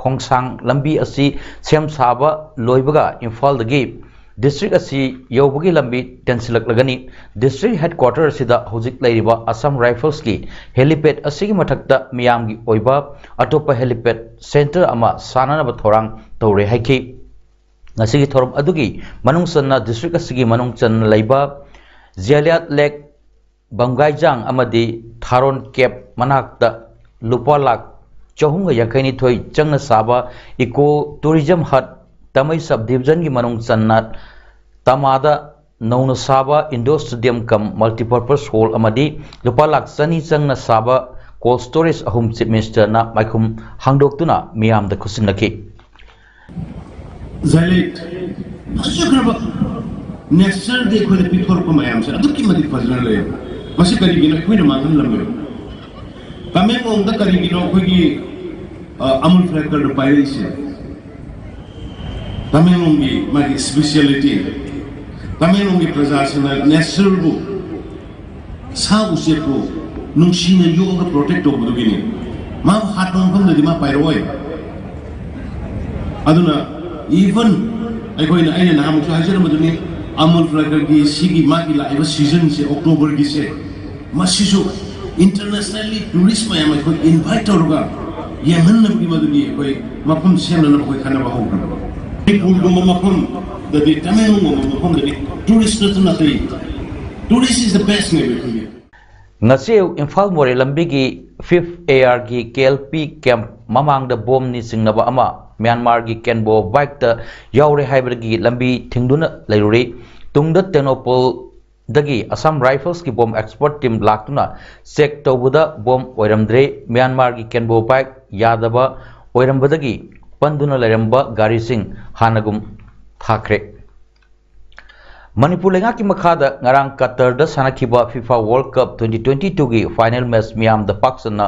Khongsang lambi asi sem saba loibaga Imphal dagi district asi yobagi lambi tensilak lagani district headquarters sida hojik lairiba Assam Rifles ki helipad asigi mathakta miyam gi oiba atopa helipad center ama sanana ba thorang tawre haiki ngasigi thorum adugi manung sanna district asigi manung chan laiba Zialiat Lake Bangaijang amadi Tharon Cape manakta lupa lak Chahunga Yakaini Toy Changna Saba Eco Tourism Hut Tamai Subdivision ki manung channat Tamada Nauna Saba Indoor Stadium kam Multipurpose Hall amadi lupa lak sani changna Saba Cold Storage ahum Chief Minister na maikum hangdoktuna miyam da kusinlaki Zalit National Day ko the people ko mayam sa aduk ki madi fazlan le masi karigina ko ni mangan lamyo kami ngong da karigino ko gi amul frekar do piracy kami ngong gi magi speciality kami ngong gi prasasana national bu sa usia ko nung sina yoga protect do bu gini ma hat nong phang di ma pairoi aduna even ai ko ina aina na mu chu hajar maduni Amul Frekar ki sigi magi la iba season se October ki se masisu internationally tourist mayam ko invite hoga yaman nam ki maduni ko mapum sen na ko khana ba hoga pul go mapum da di tamen go mapum da tourist na tai tourist is the best maybe ngaseu Imphal More lambi gi 5th AR gi KLP camp mamang da bom ni singnaba ama Myanmar gi Kenbo bike ta yaure haibagi lambi thingduna lairuri tungda Tenopol dagi Assam Rifles ki bomb export team laktuna check tawbuda bomb oiramdre Myanmar gi Kenbo bike yadaba oirambadagi panduna lairamba gari sing hanagum thakre Manipur lenga ki makhada ngarang Qatar da sanakiba FIFA World Cup 2022 gi final match miyam da paksana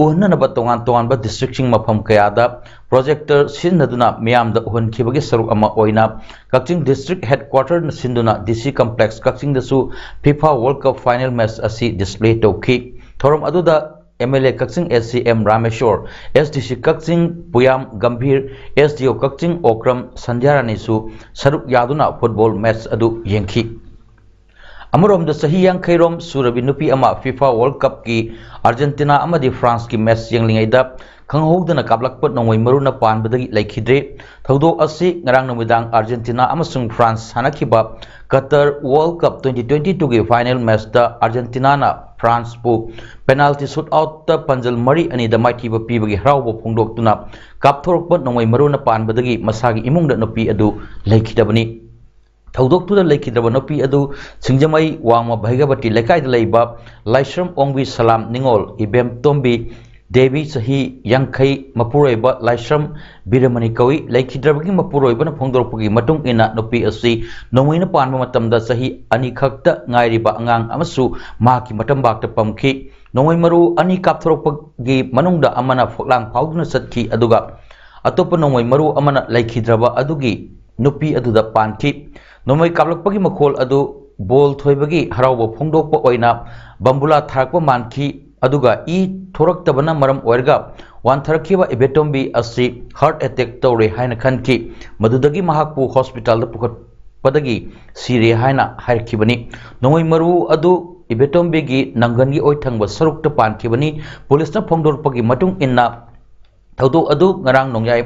uhna na batongan tongan ba district sing mafam kayada projector sinaduna miyam da uhun khibagi saruk ama oina Kakching district headquarter na sinduna DC complex Kakching da su FIFA World Cup final match asi display toki thorom aduda MLA Kakching SCM Rameshwar SDC Kakching Puyam Gambhir SDO Kakching Okram Sandhyarani su saruk yaduna football match adu yengki Amurom da sahi yang khairom surabi nupi ama FIFA World Cup ki Argentina amadi France ki match yenglingai da khanghogdana kablakpat nongoi maruna pan badagi laikhidre thawdok asi ngarang numidang Argentina amasung France hanakiba Qatar World Cup 2022 ki final match da Argentina na France bu penalty shootout ta panjal mari ani da maithiba pibagi hrawbo phongdoktuna kapthorokpat nongoi maruna pan badagi masagi imungda nupi adu laikhidabani Thawdok tu da laikhidraba nopi adu singjamai wangma bhaigabati lekai da leiba Laisram Ongbi Salam Ningol Ibem Tombi Devi sahi yangkai mapuroiba Laisram Biramani kawi laikhidrabagi mapuroiba na phongdorpagi matung ina nopi asi nongwina panba matamda sahi ani khakta ngairiba angang amasu maki matambakta pamki nongoi maru ani kapthorpagi manungda amana phoklang phauduna satki aduga atopa nongoi maru amana laikhidraba adugi nupi aduda panki Nomai kablakpagi makhol adu bol thoibagi harawba phongdokpa oina bambula tharakpa manki aduga thoraktabana maram oirga wan tharakiba ebetombi asi heart attack tawre haina khanki madudagi mahakpu hospital da pukhatpadagi sire haina hairkibani nomai maru adu ebetombi gi nangangi oithangba sarukta pankibani police na phongdorpagi matung inna thawdok adu ngarang nongyai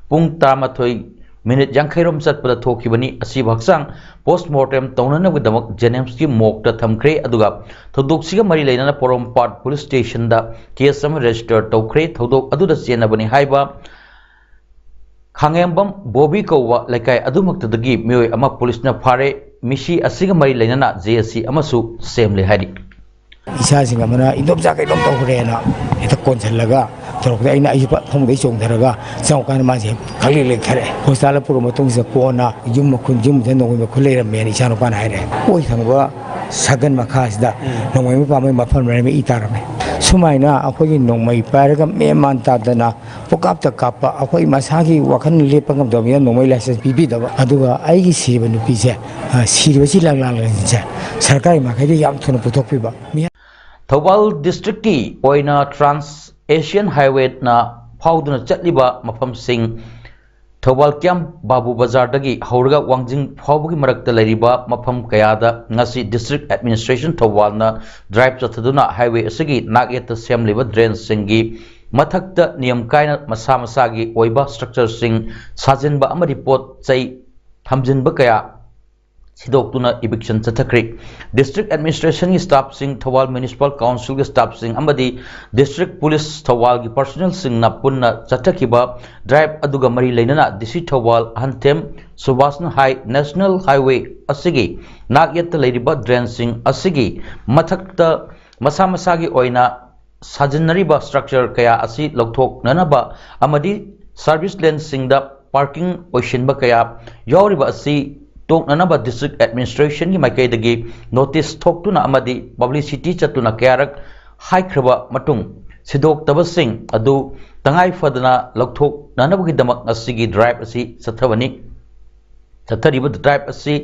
pung 13 minute Yankairom Satpada Tokibani, Asibhaksang, postmortem Tonanavidamak, Janemski Mokta Thamkre Aduga, Todoxiga Marilena Porom Part Police Station, the KSM registered Tokre, Todok Aduda Sienabani Haiba, Hangambam, Bobby Kova, like I Adumak to the Gib, Mui Ama Police na Pare, Mishi, Asiga Marilena, JSC Amasu, samely Hadi. Isasingamana, Indobjaka Dom ita Conselaga, Torok, I know from the Song Taraga, some kind of magic, Kali Kare, Hostala Puromatung Zapona, Jum Kunjum, then the Kulera man, Chanopan Hide. Oitanga, Sagan Makasda, no way my family Itarame. Sumaina, Apoy no my paragam, me mantadana, poke up the kappa, Apoy Masaki, Wakan Lepang of Domian, no way less as Bibida, Aduga, I see when you pizza, Sirvasi Langanza, Sarkai Makadi Yam to Putopiba. Thawal district ki oina Trans Asian Highway na फाउदुना चटलिबा मफमसिंग थौबाल क्याम बाबू बाजारदगी हौरगा वांजिंग फाउबगी मरक्ता लैरिबा मफम कयादा ngasi district administration थौबालना ड्राइव चथदुना हाईवे असगी नागेता सेमलिबा ड्रेन सिंगी मथक्ता नियम कायना मसा मसागी ओइबा स्ट्रक्चर सिंग साजिनबा अमरि पोत चै थमजिनबा कया सिदोक्तुना इविक्शन चथखरि डिस्ट्रिक्ट एडमिनिस्ट्रेशन की स्टाफ सिंह थौबाल म्युनिसिपल काउंसिल की स्टाफ सिंह अमदी डिस्ट्रिक्ट पुलिस थौबाल की पर्सनल सिंह ना पुन्ना चथखिबा ड्राइव अदुगा मरी लेनना डिसी थौबाल हंथेम सुभाषन हाई नेशनल हाईवे असगी नागयत लेरिबा ड्रेन सिंह असगी मथक्ता मसा मसागी ओइना साजिनरिबा स्ट्रक्चर कया असि लौथोकननबा अमदी सर्विस लेन सिंहदा पार्किंग ओइशिनबा कया यावरिबा असि तोकननबा डिस्ट्रिक्ट एडमिनिस्ट्रेशन की माइकैदगी नोटिस थोक्तुना अमदी पब्लिसिटी चतुना कयारक हाइख्रबा मटुंग सिदोक्तबसिंग अदु तंगाई फदना लौथोकननबगिदमक असिगी ड्राइव असि चथबनी चथरिबा ड्राइव असि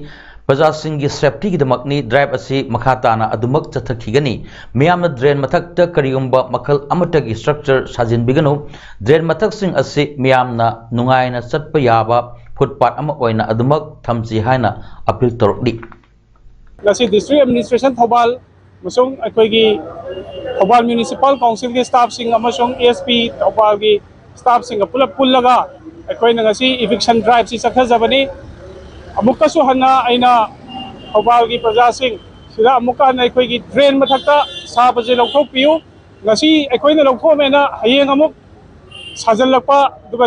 प्रजासिंग की सेफ्टी की दमकनी ड्राइव असि मखाताना अदुमक चथखिगनी मियामना ड्रेन मथक्ता करिगुंबा मखल अमटगी स्ट्रक्चर साजिनबिगनु ड्रेन मथक्सिंग असि मियामना नुंगाइना चटपा याबा फुटपाथ अमा ओइना अदुमक थमसी हाइना अपील तोरकली लसी डिस्ट्रिक्ट एडमिनिस्ट्रेशन थौबाल मसुंग अखोइगी थौबाल म्युनिसिपल काउंसिल के स्टाफ सिंह अमसुंग एसपी थौबाल की स्टाफ सिंह पुलप पुल्लगा अखोइना ngasi इविक्शन ड्राइव सि चथजबनी अमुकसु हन्ना आइना थौबाल की प्रजा सिंह सिदा अमुका हन्ना अखोइगी ड्रेन मथक्ता साबजे लौथोकपियु ngasi अखोइना लौथोमेना हयेंग अमुक साजनलपा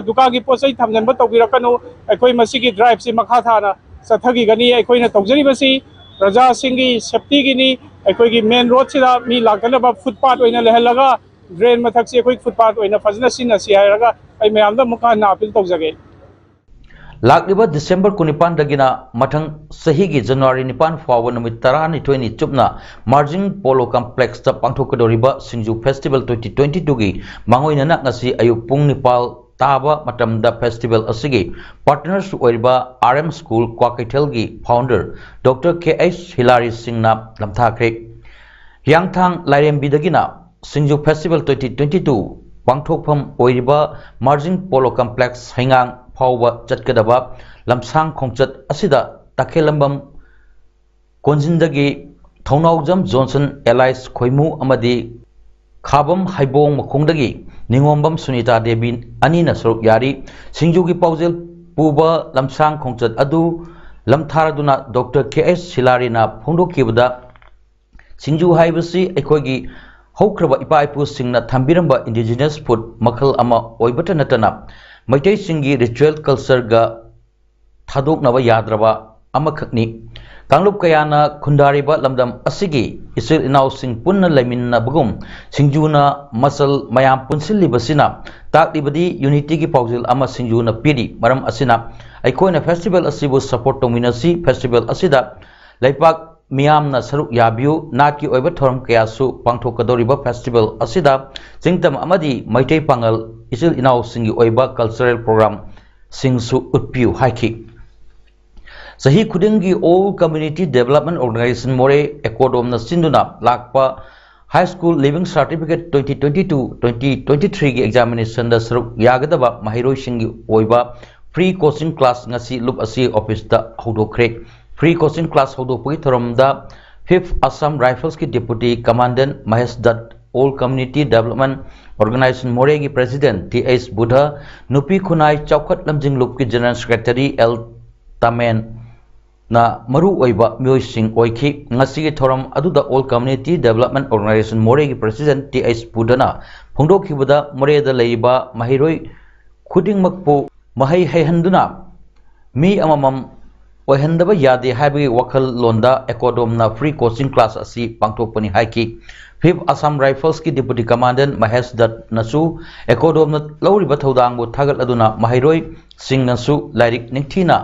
दुका की पोसै थमजनब तौगिरकनु अखोइ मसिगी ड्राइव से मखा थाना चथगिगनी अखोइना तौजरिबसी प्रजा सिंगी सेफ्टी गिनी अखोइगी मेन रोड सिदा मी लाकनबा फुटपाथ ओइना लेहलगा ड्रेन मथक से अखोइ फुटपाथ ओइना फजना सिनसी हायरगा अइ मयामदा मुका ना अपील तौजगे लाकलिबा दिसंबर 19 दगिना मथंग सही की जनवरी 9 फाव नुमित 12 चुपना मार्जिंग पोलो कॉम्प्लेक्स ता पांथोकदोरिबा सिंजू फेस्टिवल 2022 की मांगोइना ngasi अयुक पुंग 9 ताबा मतमदा फेस्टिवल असगी पार्टनर्स ओइबा आरएम स्कूल क्वाकैथेल की फाउंडर डॉक्टर केएस हिलारी सिंहना लमथाख्रे यांगथांग लाइरेमबीदगिना सिंजू फेस्टिवल 2022 पांथोकफम ओइबा मार्जिंग पोलो कॉम्प्लेक्स हैंगांग फाउबा चटकदबा लमसांग खोंचत असिदा तखेलंबम कोंजिंदगी थौनाउजम जॉनसन एलाइस खोइमु अमदी खाबम हाइबोंग मखोंदगी निंगोंबम सुनीता देवी अनीना सरुक यारी सिंजू की पाउजेल पुबा लमसांग खोंचत अदु लमथारदुना डॉक्टर केएस हिलारीना फोंदोकिबदा सिंजू हाइबसी अखोगी हौख्रबा इपा इपु सिंगना थंबिरंबा इंडिजिनस फूड मखल अमा ओइबता नतना मैतै सिंगी रिचुअल कल्चर गा थादोकनबा याद्रबा अमखकनी कांगलुप कयाना खुंदारिबा लमदम असिगी इसिल इनाउ सिंग पुन्ना लेमिन्नबगुम सिंजूना मसल मयाम पुनसिलिबसिना ताकलिबदी यूनिटी की पाउजिल अमा सिंजूना पीरी मरम असिना अखोइना फेस्टिवल असिबु सपोर्ट तोमिनसी फेस्टिवल असिदा लैपाक मियामना सरुक याबियु नाकी ओइबा थोरम कयासु पांथोकदोरिबा फेस्टिवल असिदा चिंगतम अमदी मैतै पांगल इसिल इनाउ सिंगी ओइबा कल्चरल प्रोग्राम सिंगसु उत्पियु हाइखी सही खुदिंगी all community development organisation Moreh एकोडोमना सिंदुना लाकपा हाई स्कूल लिविंग सर्टिफिकेट 2022-2023 की एग्जामिनेशन दा सरुक यागदबा महिरोइ सिंगी ओइबा फ्री कोचिंग क्लास ngasi लुप असि ऑफिस दा हौदोख्रे फ्री कोचिंग क्लास हौदोपगी थरमदा 5th असम राइफल्स की deputy commandant Mahesh Dutt all community development organisation Moreh की प्रेसिडेंट टीएस बुधा नुपी खुनाई चौखट लमजिंग लुप की जनरल सेक्रेटरी एल तमेन ना मरु ओइबा म्योइसिंग ओइखी ngasi की थोरम अदुदा all community development organisation Moreh की प्रेसिडेंट टीएस बुधना फोंदोखिबदा मोरेदा लेइबा महिरोइ खुदिंगमकपु महै हैहंदुना मी अममम ओहंदबा यादे हाइबगी वखल लोंदा एकोडोमना फ्री कोचिंग क्लास असि पांथोकपनि हाइकी 5th असम राइफल्स की डिप्यूटी कमांडेंट महेश दत्त नसु एकोडोमना लौरिबा थौदांगबु थागलअदुना महिरोइ सिंह नसु लाइरिक निंगथीना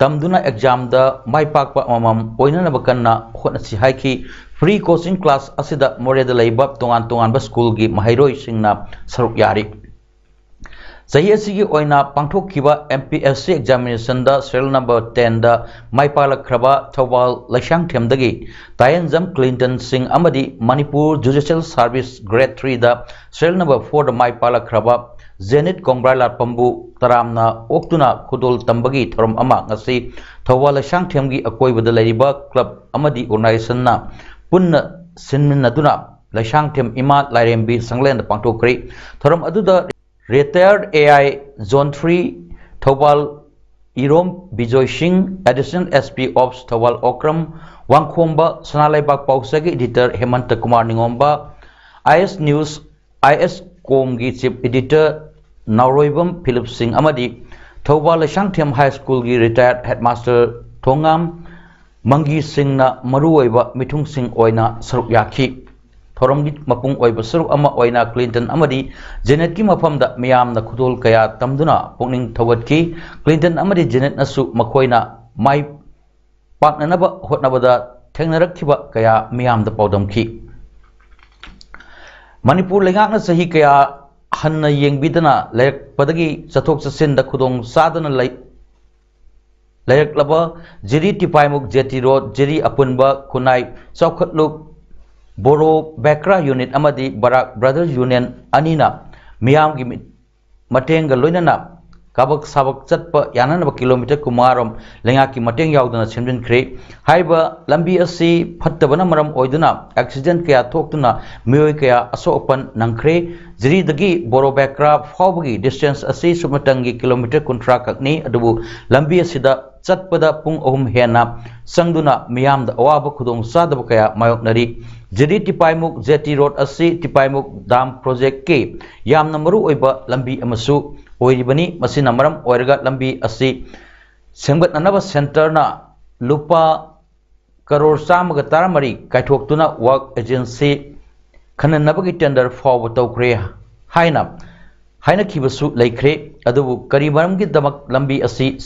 तमदुना एग्जाम दा माइपाकपा अममम ओइननबा कन्ना होनसि हाइकी फ्री कोचिंग क्लास असिदा मोरेदा लेइबा तोंगान तोंगानबा स्कूल की महिरोइ सिंगना सरुक यारी सही असिगी ओइना पांथोकखिबा एमपीएससी एग्जामिनेशन दा serial number 10 दा माइपालखरबा थौबाल लैशांग थेमदगी तायनजम क्लिंटन सिंह अमदी मणिपुर जुडिशियल सर्विस ग्रेड 3 दा serial number 4 दा माइपालखरबा Zenit Kongrala Pambu Taramna Oktuna Kudol Tambagi Thorom Ama ngasi Thawal Shangthiamgi Akoibada Laiba Club Amadi Organization na Punna Sinminaduna Lashangthiam Ima Lairembi Sanglen Pangtokri Thorom Aduda Retired AI Zone 3 Thawal Irom Bijoy Singh Additional SP Ops Thawal Okram Wangkhomba Sanalaibak Pausagi Editor Hemanta Kumar Ningomba IS News IS Komgi Chief Editor Nauroibam Philip Singh Amadi Thawal Shangthiam High School gi Retired Headmaster Thongam Mangi Singh na Maruoiba Mithung Singh Oina Saruk Yaki Thorom gi Mapung Oiba Saruk Ama Oina Clinton Amadi Janet ki mafamda miyam na khudol kaya tamduna pungning thawat ki Clinton Amadi Janet nasu makoina mai paknanaba hotnabada thengnarakhiba kaya miyam da paudam ki Manipur lengak na sahi kaya hanna yengbidana layak padagi chathok chasin da khudong sadana layak laba jiri tipaimuk jeti road jiri apunba kunai chaukhatluk Boro Bekra Unit Amadi Barak Brothers Union Anina Miyam gi Matenga Loinana Kabak Sabak Chatpa Yananaba Kilometer Kumaram Lengaki Mateng Yaudana Simjin Kre Haiba Lambi Asi Patabana Maram Oiduna Accident Kaya Toktuna Miyoi Kaya Aso Open Nangkre Jiri Dagi Boro Bekra Fawbagi Distance Asi Sumatangi Kilometer Kuntra Kakni Adubu Lambi Asida Chatpada Pung Ohum Hena Sangduna Miyam da Awaba Kudong Sadaba Kaya Mayok Nari Jiri Tipaimuk Zeti Road Asi Tipaimuk Dam Project K Yam Namaru Oiba Lambi Amasu Oiribani Masina Maram Oirga Lambi Asi Semgat Nanaba Center na Lupa Karor Samaga Taramari Kaitoktuna Work Agency Kananabagi Tender Forward Tokre Haina Kibasu Laikre Adu Karibaram Gidamak Lambi Asi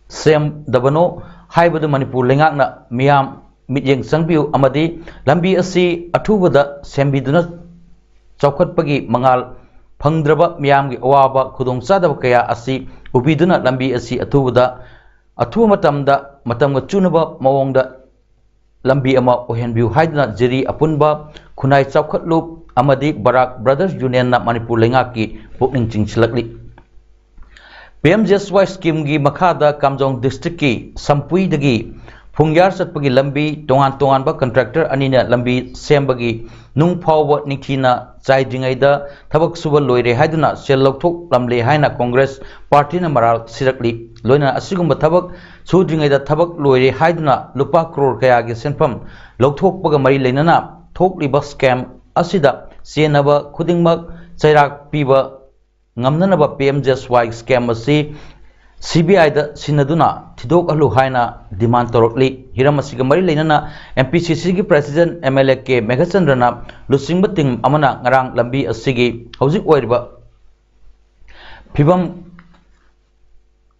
Sem Dabano Haibadu Manipur Lengakna Miyam Mityeng Sangbiu Amadi Lambi Asi Atubada Sembiduna Chaukhatpagi Mangal Phangdraba Miyamgi Awaba Khudong Sadaba Kaya Asi Ubiduna Lambi Asi Atubada Atu Matamda Matamga Chunaba Mawongda Lambi Ama Ohenbiu Haiduna Jiri Apunba Kunai Chaukhatlup Amadi Barak Brothers Union na Manipur Lengaki Pukning Chingchilakli PMJSY Scheme gi Makhada Kamjong District ki Sampui dagi Pungyar Satpagi Lambi Tongan ba Contractor Anina Lambi Sembagi Nung Phawa Nikina Chai Dingaida Thabak Suba Loire Haiduna Sel Lokthok Lamle Haina Congress Party na Maral Sirakli Loina Asigumba Thabak Su Dingaida Thabak Loire Haiduna Lupa Crore Kaya gi Senpham Lokthok Paga Mari Leinana Thokliba Scam Asida Senaba Khudingmak Chairak Piba Ngamnanaba PMJSY Scam Asi CBI da Sinaduna Tidok Alu Haina Demand Torokli Hiram Asiga Mari Leinana MPCC ki President MLA ke Megachandrana Lusingba Ting Amana Ngarang Lambi Asigi Hauzik Oiriba Phibam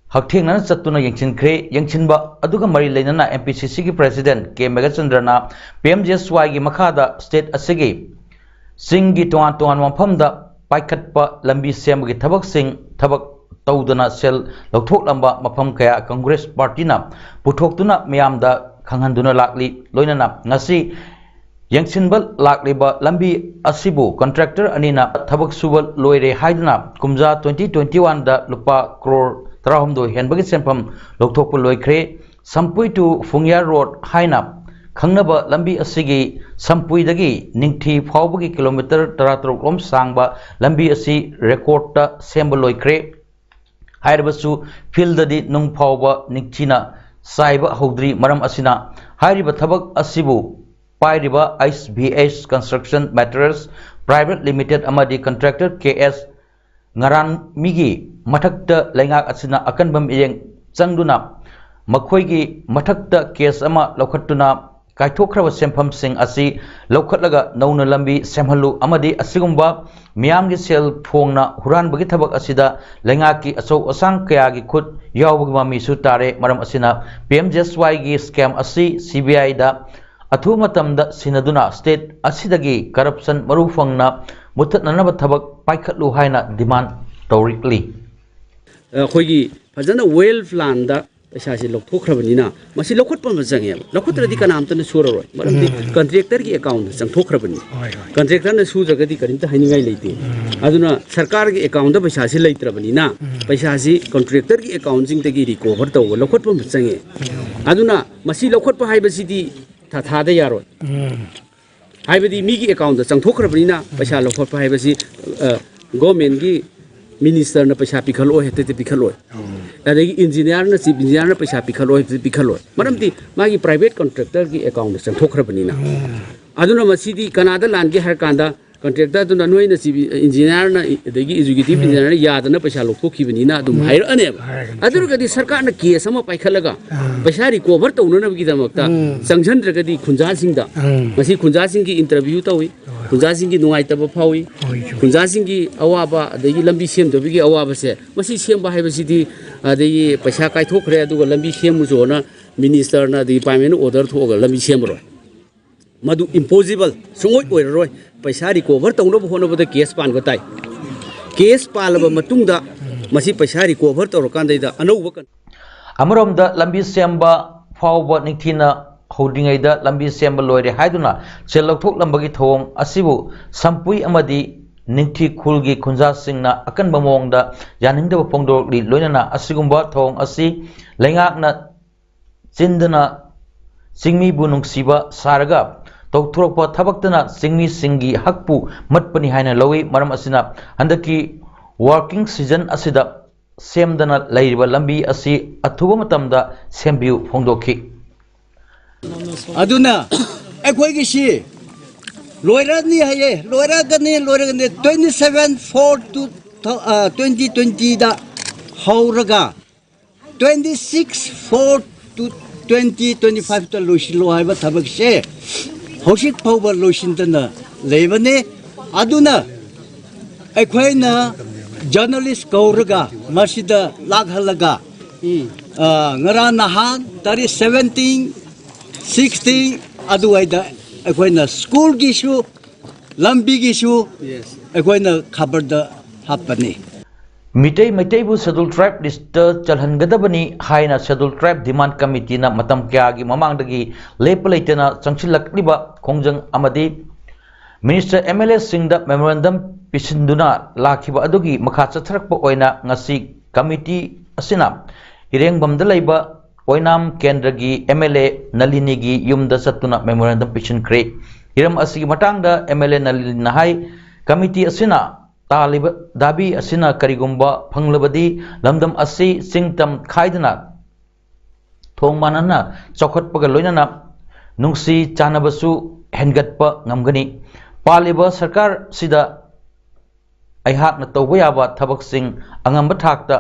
Hakthengna Chatuna Yengchinkre Yengchinba Aduga Mari Leinana MPCC ki President ke Megachandrana PMJSY gi Makhada State Asigi Singi Tongan Maphamda Paikhatpa Lambi Sembagi Thabak Sing Thabak Taudana Sel Lokthok Lamba Mafam Kaya Congress Party na Puthokduna Miyamda Khanghanduna Lakli Loinana Ngasi Yangsinbal Lakliba Lambi Asibu Contractor Anina Thabak Subal Loire Haiduna Kumja 2021 da Lupa Crore Tarahumdo Henbagi Sempam Lokthok Loikre Sampui to Fungyar Road Haina Khangnaba Lambi Asigi Sampui dagi Ningthi Phawbagi Kilometer Taratrok Lom Sangba Lambi Asi Record ta Sembal Loikre Hairabasu Fieldadi Nung Phawba Nikchina Saiba Hodri Maram Asina Hairiba Thabak Asibu Pairiba ISBH Construction Materials Private Limited Amadi Contractor KS Ngaran Migi Mathakta Lengak Asina Akanbam Iyeng Changduna Makhoigi Mathakta Case Ama Lokhatuna Kaithokraba Sempham Sing Asi Lokhatlaga Nauna Lambi Semhalu Amadi Asigumba Miyamgi Sel Phongna Huranbagi Thabak Asida Lengaki Asau Asang Kayagi Khut Yawbagi Mami Su Tare Maram Asina PMJSY gi Scam Asi CBI da Athu Matamda Sinaduna State Asidagi Corruption Maru Phangna Muthatnanaba Thabak Paikhatlu Haina Demand Torikli Khoigi Fajana well plan da पैसा से लौथोखरबनिना मसी लौखटप म जंगे लौखटरदि कनामतन सुररोय मरमदि contractor की account संथोखरबनि contractor न सुजगदि करिमता हाइनिंगाय लेते अदुना सरकार की account the पैसा से लेत्रबनिना पैसा से कॉन्ट्रैक्टर की अकाउंट जिंग तगी रिकवर तव लौखटप म जंगे अदुना मसी लौखटप हाइबसिदि थाथादा यारोय हाइबदि मी की अकाउंट संथोखरबनिना पैसा लौखटप हाइबसि गवर्नमेंट की मिनिस्टर न पैसा पिखलो हेते पिखलो अदगी इंजीनियर न चीफ इंजीनियर न पैसा पिखलो हेते पिखलो मरमदि मागी प्राइवेट कॉन्ट्रैक्टर की अकाउंट संथोखरबनिना अदुना मसीदी कनादा लानगे हर कांदा कॉन्ट्रैक्टर दुना नोय न चीफ इंजीनियर न अदगी एजुकेटिव इंजीनियर यादना पैसा लोथोखिबनिना दुम हायर अने अदुरगदि सरकार न केस अमा पाइखलगा पैसा रिकवर तौननबगी दमकता संगजनद्रगदि खुंजासिंगदा मसी खुंजासिंग की इंटरव्यू तौई खुंजासिंग की नुंगाइतब फावी खुंजासिंग की अवाबा अदगी लंबी सेमदबगी अवाबा से मसी सेमबा हाइबसिदि अदगी पैसा काइथोखरे अदुगा लंबी सेमुजोना मिनिस्टर न डिपार्टमेंट ऑर्डर थोगा लंबी सेमरो मधु इम्पोजिबल सुंगोय ओइरोय पैसा रिकवर तौनब होनबद केस पानबा ताई केस पालब मतुंगदा मसी पैसा रिकवर तौरकांदैदा अनौब अमरोमदा लंबी सेमबा फावबा निथिना होदिंगैदा लंबी सेमबा लोइरे हाइदुना सेल लौथोकलंबगी थोंग असिबु संपुई अमदी निंथि खुलगी खुंजा सिंगना अकनबा मोंगदा यानिंगदबा फोंदोरली लोइनना असिगुंबा थोंग असि लेंगाकना चिंदना सिंगमी बुनुंगसिबा सारगा तौथुरकपा थबक्तना सिंगमी सिंगी हकपु मटपनि हाइना लौई मरम असिना हंदकी वर्किंग सीजन असिदा सेमदना लैरिबा लंबी असि अथुबा मतमदा सेमबिउ फोंदोखि अदुना अखोइगी सी लोइरनी हाये लोइरगने 27/4/2020 दा हौरगा 26/4/2025 दा लोइसिलो हाइबा थबक से हौसिक फाउबा लोइसिनदना लेबने अदुना अखोइना journalist कौरगा मसिदा लागहलगा ngara nahan tari 17-16 aduaida akoina school gisu lambi gisu akoina khabar da hapani Meitei मैटैबु शेड्यूल ट्राइब लिस्ट चलहनगदबनी हाइना शेड्यूल ट्राइब डिमांड कमिटी ना मतम क्यागी ममांगदगी लेप लेतना चंगसिलक्लिबा खोंजंग अमदी मिनिस्टर एमएलए सिंह दा मेमोरेंडम पिसिंदुना लाखिबा अदुगी मखा चथरकपा ओइना ngasi कमिटी असिना इरेंगबमदा लैबा ओइनाम केंद्र की एमएलए नलिनी की युमदा चतुना मेमोरेंडम पिसिनख्रे हिरम असिगी मटांगदा एमएलए नलिनी हाई कमिटी असिना तालिब दाबी असिना करिगुंबा फंगलबदी लमदम असि सिंगतम खाइदना थोंगमानना चौखटपगा लोइनना नुंगसी चानबसु हेनगटपा ngamgani पालिबा सरकार सिदा अहाकना तौबा याबा थबकसिंग अंगंबा थाकता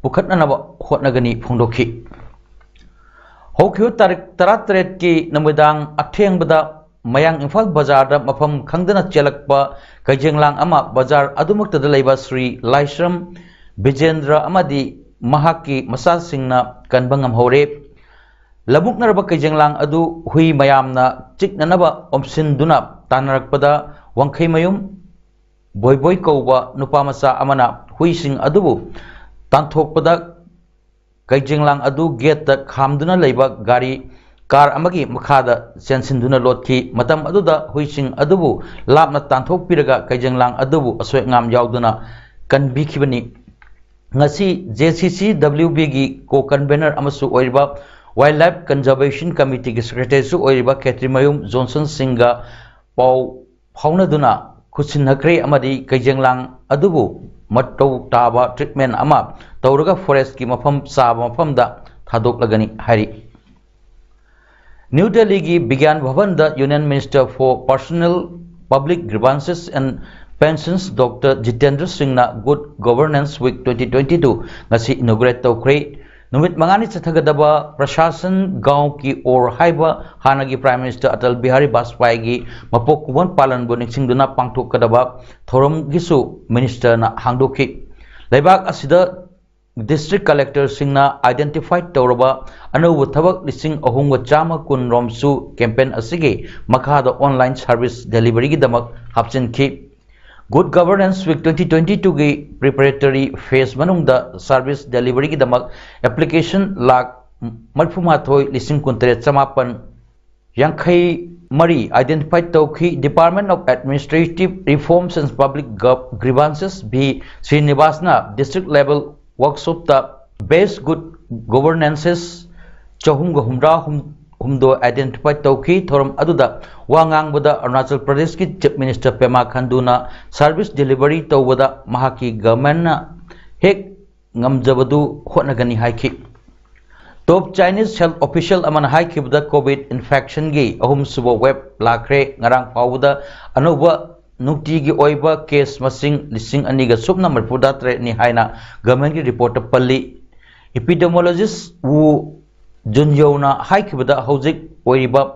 पुखटननबा होटनगनी फोंदोखि होखियो तारीख 13 की नमुदांग अथेंगबदा मयांग इम्फाल बाजार मफम खंगदना चेलकपा कैजेंगलांग अमा बाजार अदुमक्तदा लैबा श्री लाइश्रम विजेंद्र अमदी महाकी मसासिंगना कनबंगम होरे लबुकनरबा कैजेंगलांग अदु हुई मयामना चिकननबा ओमसिनदुना तानरकपदा वंखैमयुम बोयबोय कौबा नुपा मसा अमना हुईसिंग अदुबु तांथोकपदा कैजेंगलांग अदु गेट खामदुना लैबा गाड़ी कार अमगी मखादा सेंसिंदुना लोटकी मतम अदुदा हुईसिंग अदुबु लापना तांथोकपिरगा कैजेंगलांग अदुबु असोयंगाम यावदुना कनबिखिबनी ngasi JCCWB gi को कन्वेनर अमसु ओइबा वाइल्ड लाइफ कंजर्वेशन कमिटी की सेक्रेटरी सु ओइबा केट्रीमयुम जॉनसन सिंगा पाउ फाउनदुना खुसिनखरे अमदी कैजेंगलांग अदुबु मटौ ताबा ट्रीटमेंट अमा तौरगा फॉरेस्ट की मफम साब मफमदा थादोकलगनी हारी न्यू दिल्ली की Vigyan Bhawan the union minister for personnel public grievances and pensions doctor Jitendra Singh ना good governance week 2022 ngasi inaugurate तौखरे नुमित मंगानी चथगदबा प्रशासन गांव की ओर हाइबा हानागी प्राइम मिनिस्टर अटल बिहारी वाजपेयी की मपोक कुबन पालन बु निसिंगदुना पांगथोकदबा थोरम गिसु मिनिस्टर ना हांगदोखि लेबाक असिदा डिस्ट्रिक्ट कलेक्टर सिंगना आइडेंटिफाइड तौरबा अनौब थबक लिसिंग अहुंग चामा कुन रोमसु कैंपेन असिगे मखादा ऑनलाइन सर्विस डिलीवरी की दमक हापचिनखि गुड गवर्नेंस वीक 2022 की प्रिपरेटरी फेज मनुंगदा सर्विस डिलीवरी की दमक application lakh marfumathoi lising kuntere chamapan yankhai Mari identified Tauki Department of Administrative Reforms and Public Grievances B. Srinivasna District Level Workshop the Base Good Governances Chahunga Humra Humdo identified Tauki Thorum Aduda Wangang Buddha Arunachal Pradesh ki Chief Minister Pema Khanduna Service Delivery Tawada Mahaki Government Hek Ngamjabadu Hotnagani Haiki Top Chinese health official amana haikibda COVID infection gi ahum suba web lakre ngarang pawda anuba nukti gi oiba case masing lising aniga subna marpuda tre ni haina government gi report palli epidemiologist wu junjona haikibda hojik oiba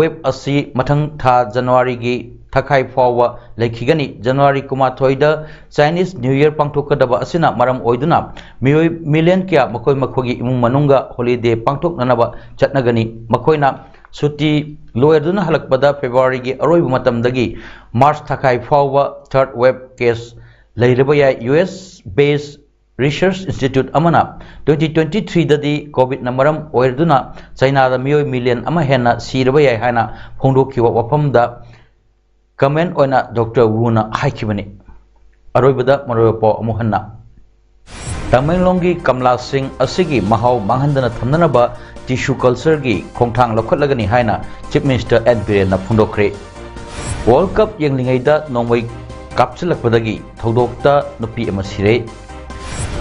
web asi mathang tha January gi thakai fawa lekhigani January kumathoida Chinese New Year pangthokadaba asina maram oiduna mioi million kya makoi makhogi imung manunga holiday pangthoknanaba chatnagani makoina suti loyerduna halakpada February gi aroibu matamdagi March thakai fawa third web case leirabaya US based Research Institute amana 2023 dadi COVID namaram oirduna China da mioi million ama hena sirabaya hana phongdokiwa wafamda comment ona Dr. Wuna haikibani aroibada maropo amuhanna Tamenglongi Kamla Singh asigi mahau manghandana thamnanaba tissue culture gi khongthang lokhatlagani haina Chief Minister N. Birena phundokre World Cup yenglingaida nongmai kapchilakpadagi thodokta nupi ama sire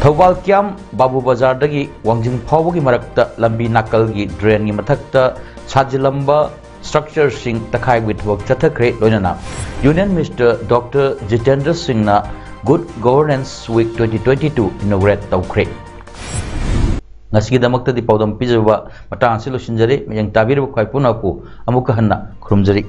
Thawal Kyam Babu Bazar dagi Wangjing Phawagi marakta lambi nakal gi drain gi mathakta sajilamba structure sing takai with work chathakre loinana Union Minister Dr. Jitendra Singh na Good Governance Week 2022 inaugurate tawkre ngasigidamakta di paudam pijaba matang silu sinjari yang tabir bukai punapu amuka hanna khurumjari